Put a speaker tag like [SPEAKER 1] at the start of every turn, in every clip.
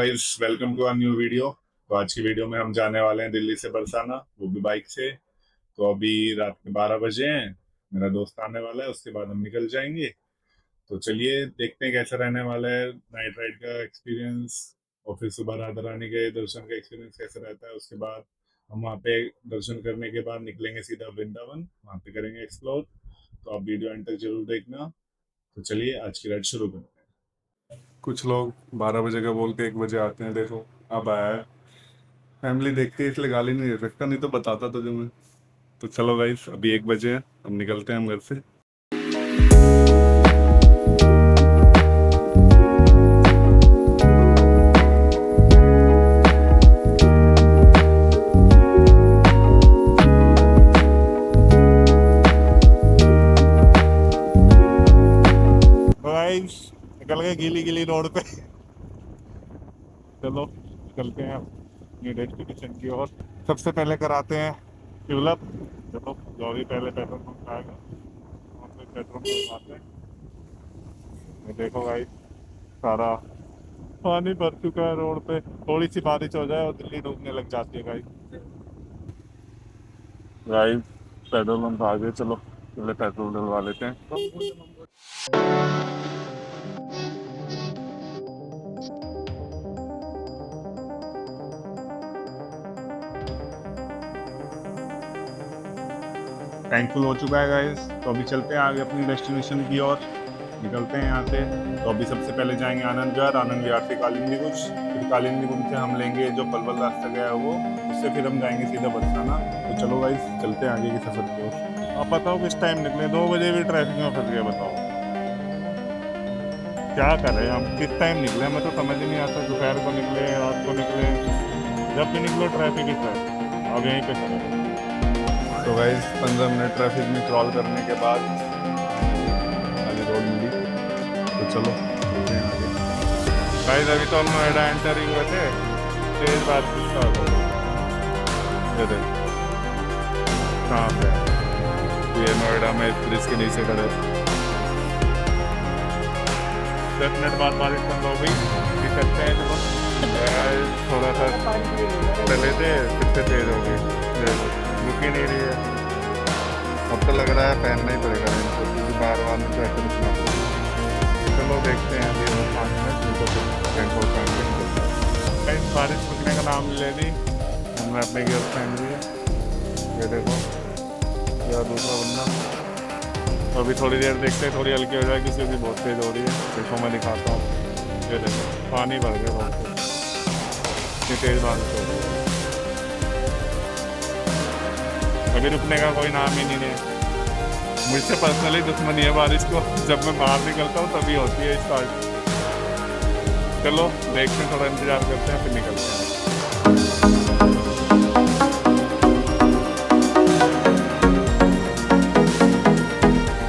[SPEAKER 1] Guys, welcome to a new video. तो आज की वीडियो में हम जाने वाले हैं दिल्ली से बरसाना, वो भी बाइक से। तो अभी रात के 12 बजे हैं। मेरा दोस्त आने वाला है, उसके बाद हम निकल जाएंगे। तो चलिए देखते हैं कैसा रहने वाला है नाइट राइड का एक्सपीरियंस, और फिर सुबह राधा रानी के दर्शन का एक्सपीरियंस कैसा रहता है। उसके बाद हम वहाँ पे दर्शन करने के बाद निकलेंगे सीधा वृंदावन, वहाँ पे करेंगे एक्सप्लोर। तो आप वीडियो एंड तक जरूर देखना। तो चलिए आज की राइड शुरू करते हैं। कुछ लोग 12 बजे का बोल के 1 बजे आते हैं, देखो अब आया है। फैमिली देखती है इसलिए गाली नहीं दे सकता, नहीं तो बताता तुझे मैं। तो चलो गाइस, अभी 1 बजे है, अब निकलते हैं हम घर से। गाइस निकल गए गीली गीली रोड पे। चलो निकलते हैं अपनी डेस्टिनेशन की ओर। सबसे पहले कराते हैं ट्यूलअप। चलो जो भी पहले पेट्रोल पंप आएगा वहाँ पे पेट्रोल पंप आते हैं। ये देखो भाई, सारा पानी भर चुका है रोड पे। थोड़ी सी बारिश हो जाए और दिल्ली डूबने लग जाती है गाइस। गाइस पेट्रोल पंप आ गए, चलो पहले पेट्रोल डलवा लेते हैं। टैंक फुल हो चुका है गाइस, तो अभी चलते हैं आगे अपनी डेस्टिनेशन की ओर। निकलते हैं यहाँ से। तो अभी सबसे पहले जाएंगे आनंद विहार, आनंद विहार से कालिंदी कुंज, फिर कालिंदी कुंज से हम लेंगे जो पलवल रास्ता गया है वो, उससे फिर हम जाएंगे सीधा बरसाना। तो चलो गाइस चलते हैं आगे के सफर की ओर। आप बताओ किस टाइम निकले? 2 बजे भी ट्रैफिक में फंस गया, बताओ क्या करें हम, किस टाइम निकले? हमें तो समझ ही नहीं आता, दोपहर को निकले, रात को निकले, जब भी निकलो ट्रैफिक ही ट्रैफिक। अब यहीं पे चले। तो गाइस 15 मिनट ट्रैफिक में क्रॉल करने के बाद खाली रोड मिली। तो चलो चलते हैं आगे। गाइस अभी तो हम नोएडा एंटर ही हुए थे, तेज बारिश स्टार्ट हो गई। ये देख कहाँ पे है? ये नोएडा में इस ब्रिज के नीचे खड़े। 10 मिनट बाद बारिश बंद हो गई, अभी चलते हैं। चलो थोड़ा सा चले थे, फिर से तेज हो गई, रुक ही नहीं रही है। अब तो लग रहा है पहनना ही पड़ेगा इनको, क्योंकि बार बार में तो ऐसे रुकना पड़ेगा। चलो देखते हैं अभी 5 मिनट, नहीं तो फिर बैंकॉक का बारिश रुकने का नाम ले ली। हमने अपने गियर पहन लिए। ये देखो या दूसरा बंदा। तो अभी थोड़ी देर देखते हैं, थोड़ी हल्की हो जाएगी, क्योंकि बहुत तेज हो रही है। देखो मैं दिखाता हूँ, ये देखो पानी भर गया बहुत तेज, इतनी तेज बारिश हो रही है। अभी रुकने का कोई नाम ही नहीं है। मुझसे पर्सनली दुश्मनी है बारिश को, जब मैं बाहर निकलता हूँ तभी होती है स्टार्ट। चलो देखते हैं, थोड़ा इंतजार करते हैं, फिर निकलते हैं।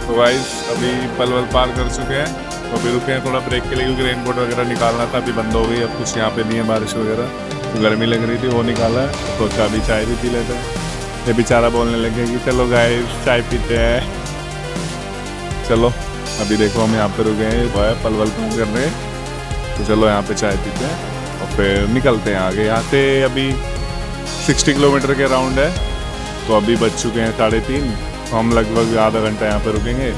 [SPEAKER 1] तो गाइस अभी पलवल पार कर चुके हैं, तो अभी रुके हैं थोड़ा ब्रेक के लिए, क्योंकि रेनकोट वगैरह निकालना था, अभी बंद हो गई। अब कुछ यहाँ पे नहीं है बारिश वगैरह, तो गर्मी लग रही थी, वो निकाला है। तो अभी चाय भी पी लेते हैं। ये बेचारा बोलने लगे कि चलो गाइस चाय पीते हैं। चलो अभी देखो हम यहाँ पे रुके हैं, वो है पलवल पार कर रहे हैं। तो चलो यहाँ पे चाय पीते हैं और फिर निकलते हैं आगे। यहाँ से अभी 60 किलोमीटर के राउंड है। तो अभी बज चुके हैं 3:30, तो हम लगभग आधा घंटा यहाँ पे रुकेंगे।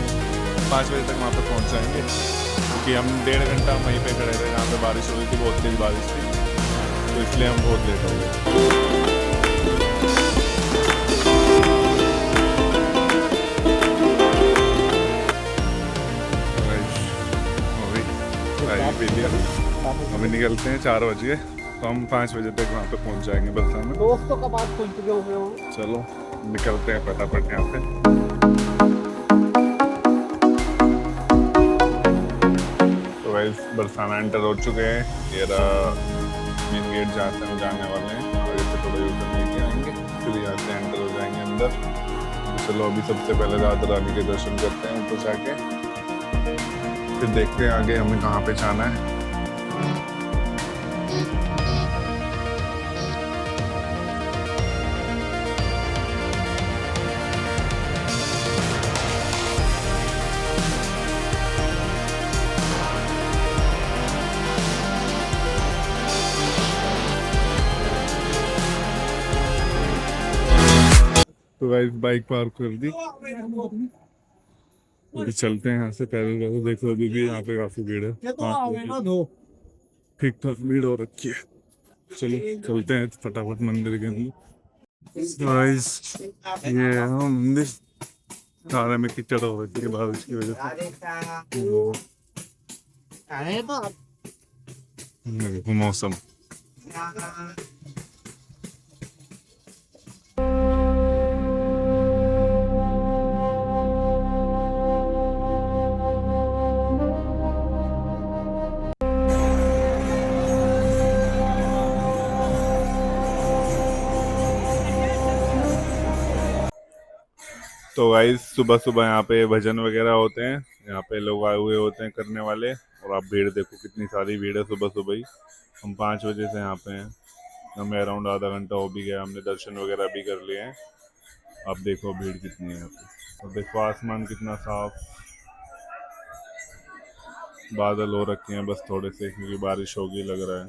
[SPEAKER 1] 5 बजे तक वहाँ पे पहुँच जाएंगे, क्योंकि हम 1.5 घंटा वहीं पे खड़े रहे जहाँ पे बारिश हो रही थी, बहुत तेज बारिश थी, तो इसलिए हम बहुत लेट हो गए। अभी निकलते हैं, 4 बज गए, तो हम 5 बजे तक वहाँ पे पहुँच जाएंगे बरसाना।
[SPEAKER 2] दोस्तों का बात पहुँच चुके हो।
[SPEAKER 1] चलो निकलते हैं फटाफट यहाँ पे। तो गाइस बरसाना एंटर हो चुके हैं। ये मेन गेट जहाँ से हम जाने वाले हैं, और इससे थोड़ा यूटर्न लेके आएंगे, फिर यहाँ से एंटर हो जाएंगे अंदर। तो चलो अभी सबसे पहले राधा रानी के दर्शन करते हैं ऊपर जाके, फिर देखते हैं आगे हमें कहाँ पे जाना है। तो गाइस बाइक पार्क कर दी, अभी चलते हैं यहाँ से पैदल पैदल। देखो अभी भी यहाँ पे काफी भीड़ है, ठीक ठाक भीड़ हो रखी है। चलो चलते हैं फटाफट मंदिर के अंदर। गाइस ये है मंदिर, सारे में कीचड़ हो रखी है बारिश की वजह से। देखो मौसम, तो गाइस सुबह सुबह यहाँ पे भजन वगैरह होते हैं, यहाँ पे लोग आए हुए होते हैं करने वाले। और आप भीड़ देखो कितनी सारी भीड़ है सुबह सुबह ही। हम 5 बजे से यहाँ पे हैं, हमें अराउंड आधा घंटा हो भी गया, हमने दर्शन वगैरह भी कर लिए हैं। अब देखो भीड़ कितनी है यहाँ पे, और देखो आसमान कितना साफ, बादल हो रखे हैं बस थोड़े से, क्योंकि बारिश होगी लग रहा है।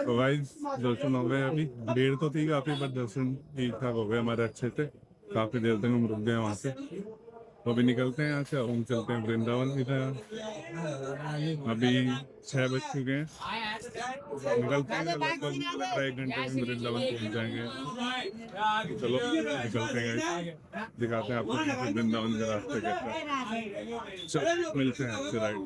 [SPEAKER 1] तो गाइस दर्शन हो गए, अभी भीड़ तो थी काफी पर दर्शन ठीक ठाक हो गए हमारे अच्छे से। काफी देर तक हम रुक गए वहाँ पे, तो अभी निकलते हैं यहाँ से, हम चलते हैं वृंदावन की तरफ। अभी 6 बज चुके हैं, निकलते हैं, लगभग 1 घंटे में वृंदावन पहुँच जाएंगे। चलो निकलते हैं, दिखाते हैं आपको कैसे वृंदावन के रास्ते कैसा है। चलो मिलते हैं आपसे राइड।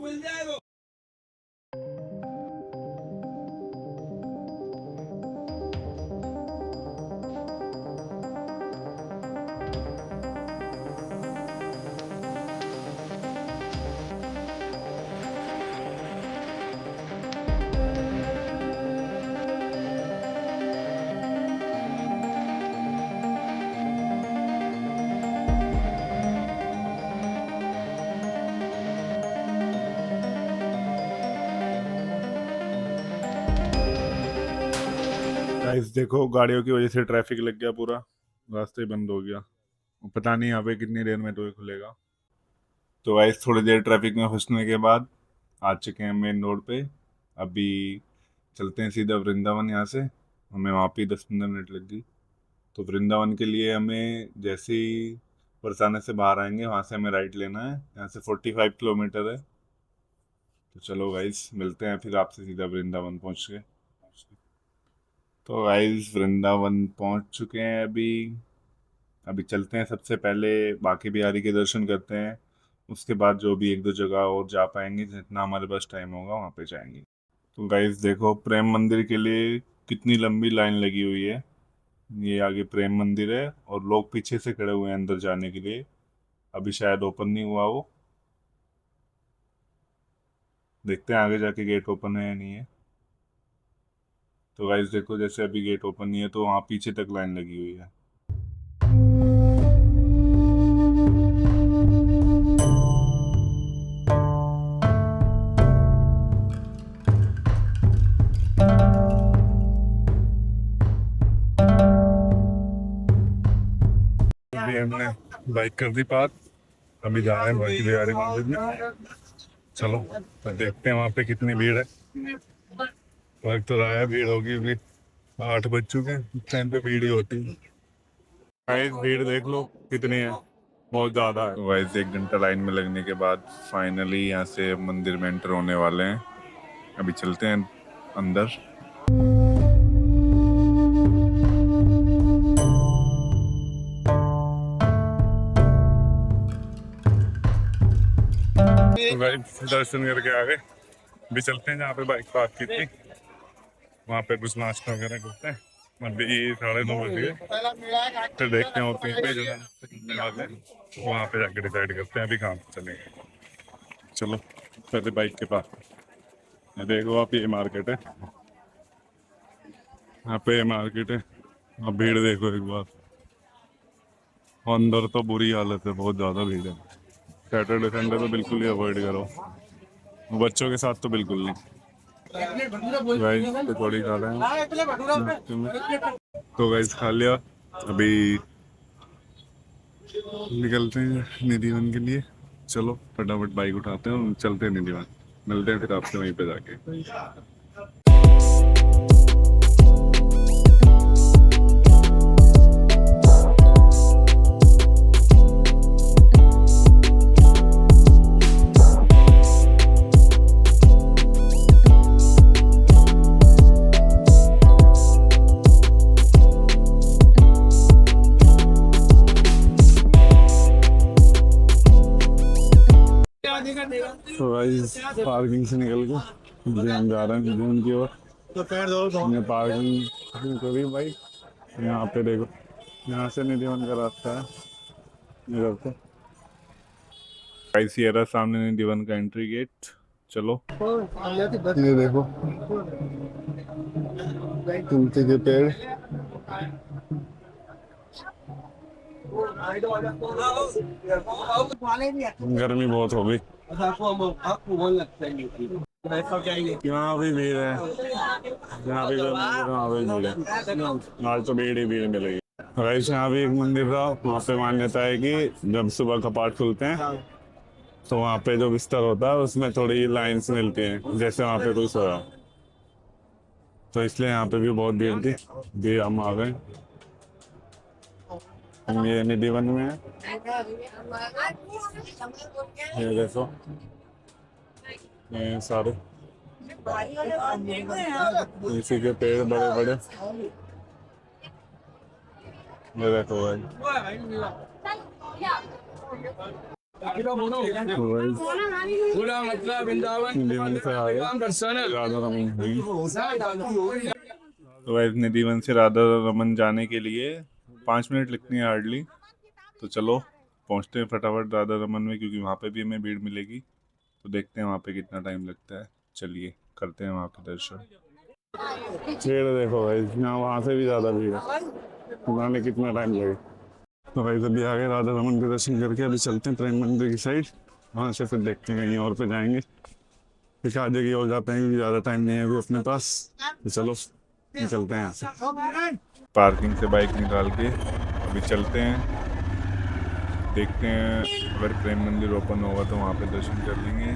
[SPEAKER 1] गाइस देखो गाड़ियों की वजह से ट्रैफिक लग गया, पूरा रास्ते बंद हो गया, पता नहीं यहाँ पे कितनी देर में टोल खुलेगा। तो गाइस थोड़ी देर ट्रैफिक में फंसने के बाद आ चुके हैं मेन रोड पे। अभी चलते हैं सीधा वृंदावन, यहाँ से हमें वहाँ पे 10-15 मिनट लग गई। तो वृंदावन के लिए हमें जैसे ही बरसाने से बाहर आएंगे वहाँ से हमें राइट लेना है, यहाँ से 45 किलोमीटर है। तो चलो गाइस मिलते हैं फिर आपसे सीधा वृंदावन पहुँच के। तो गाइस वृंदावन पहुंच चुके हैं अभी। अभी चलते हैं, सबसे पहले बांके बिहारी के दर्शन करते हैं, उसके बाद जो भी 1-2 जगह और जा पाएंगे, जितना हमारे पास टाइम होगा वहाँ पे जाएंगे। तो गाइस देखो प्रेम मंदिर के लिए कितनी लंबी लाइन लगी हुई है। ये आगे प्रेम मंदिर है और लोग पीछे से खड़े हुए हैं अंदर जाने के लिए, अभी शायद ओपन नहीं हुआ वो। देखते हैं आगे जाके गेट ओपन है या नहीं है। तो गाइस देखो जैसे अभी गेट ओपन नहीं है, तो वहाँ पीछे तक लाइन लगी हुई है। अभी हमने बाइक कर दी पार्क, अभी जा रहे हैं बांके बिहारी मंदिर में। चलो तो देखते हैं वहाँ पे कितनी भीड़ है। वक्त तो रहा है भीड़ होगी, अभी 8 बज चुके हैं, इस टाइम पे भीड़ ही होती है। गाइस भीड़ देख लो कितनी है, बहुत ज़्यादा है। गाइस 1 घंटा लाइन में लगने के बाद फाइनली यहाँ से मंदिर में एंटर होने वाले हैं। अभी चलते हैं अंदर। तो गाइस दर्शन करके आ गए, अभी चलते हैं जहाँ पे बाइक पार्क की थी, वहाँ पे कुछ नाश्ता वगैरह करते हैं। अभी 9:30 बज गए, फिर देखते हैं और कहीं पे जो है वहाँ पे जाके डिसाइड करते हैं अभी कहाँ पे चलेंगे। चलो पहले बाइक के पास, ये देखो आप, ये मार्केट है, यहाँ पे मार्केट है, अब भीड़ देखो एक बार, अंदर तो बुरी हालत है, बहुत ज़्यादा भीड़ है। सैटरडे संडे तो बिल्कुल ही अवॉइड करो, बच्चों के साथ तो बिल्कुल नहीं। गाइस पकौड़ी खा रहे हैं नाश्ते में। तो गाइस खा लिया, अभी निकलते हैं निधिवन के लिए। चलो फटाफट बाइक उठाते हैं और चलते हैं निधिवन। मिलते हैं फिर आपसे वहीं पे जाके। तो गाइस पार्किंग से निकल के अभी हम जा रहे हैं निधिवन की ओर। हमने पार्किंग करी बाइक, यहाँ पे देखो, यहाँ से निधिवन का रास्ता है इधर से। गाइस ये रहा सामने निधिवन का एंट्री गेट। चलो ये देखो तुलसी के पेड़, गर्मी बहुत हो गई, यहाँ भी भीड़ है, यहाँ भी वहाँ भी भीड़ है, आज तो भीड़ ही भीड़ मिलेगी। गाइस यहाँ भी एक मंदिर था, वहाँ पे मान्यता है कि जब सुबह कपाट खुलते हैं तो वहाँ पे जो बिस्तर होता है उसमें थोड़ी लाइन्स मिलती हैं, जैसे वहाँ पे कोई सोया, तो इसलिए यहाँ पे भी बहुत भीड़ थी। भी हम आ गए, हम ये निधिवन में है, ये देखो ये सारे इसी के पेड़ बड़े बड़े, ये देखो भाई। निधिवन से आ गए, राधा रमन हुई। तो वैसे निधिवन से राधा रमन जाने के लिए 5 मिनट लगती है हार्डली। तो चलो पहुंचते हैं फटाफट राधा रमन में, क्योंकि वहाँ पे भी हमें भीड़ मिलेगी। तो देखते हैं वहाँ पे कितना टाइम लगता है, चलिए करते हैं वहाँ के दर्शन। भीड़ देखो भाई, यहाँ वहाँ से भी ज़्यादा भीड़ है, पता नहीं कितना टाइम लगेगा। तो भाई अभी आ गए राधा रमन के दर्शन करके, अभी चलते हैं प्रेम मंदिर की साइड, वहाँ से फिर देखते हैं कहीं और पे जाएंगे, फिर आधे की और जाते हैं क्योंकि ज़्यादा टाइम नहीं है अभी अपने पास। तो चलो निकलते हैं यहाँ से, पार्किंग से बाइक निकाल के अभी चलते हैं, देखते हैं अगर प्रेम मंदिर ओपन होगा तो वहाँ पे दर्शन कर लेंगे।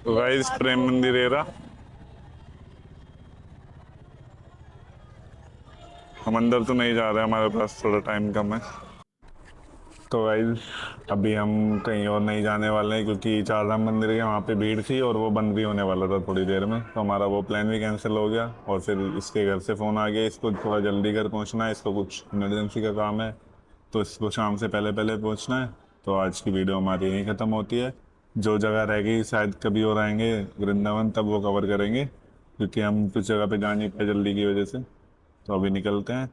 [SPEAKER 1] तो गाइस प्रेम मंदिर एरा, हम अंदर तो नहीं जा रहे, हमारे पास थोड़ा टाइम कम है। तो गाइस अभी हम कहीं और नहीं जाने वाले हैं, क्योंकि चारधाम मंदिर के वहाँ पे भीड़ थी और वो बंद भी होने वाला था थोड़ी देर में, तो हमारा वो प्लान भी कैंसिल हो गया। और फिर इसके घर से फ़ोन आ गया, इसको थोड़ा जल्दी घर पहुँचना है, इसको कुछ इमरजेंसी का काम है, तो इसको शाम से पहले पहले पहुँचना है। तो आज की वीडियो हमारी यहीं ख़त्म होती है। जो जगह रह गई शायद कभी और आएंगे वृंदावन, तब वो कवर करेंगे, क्योंकि हम कुछ जगह पे जा नहीं पाए जल्दी की वजह से। तो अभी निकलते हैं।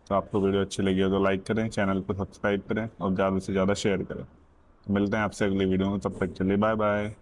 [SPEAKER 1] तो आपको वीडियो अच्छी लगी हो तो लाइक करें, चैनल को सब्सक्राइब करें और ज़्यादा से ज़्यादा शेयर करें। मिलते हैं आपसे अगली वीडियो में, तब तक के लिए बाय बाय।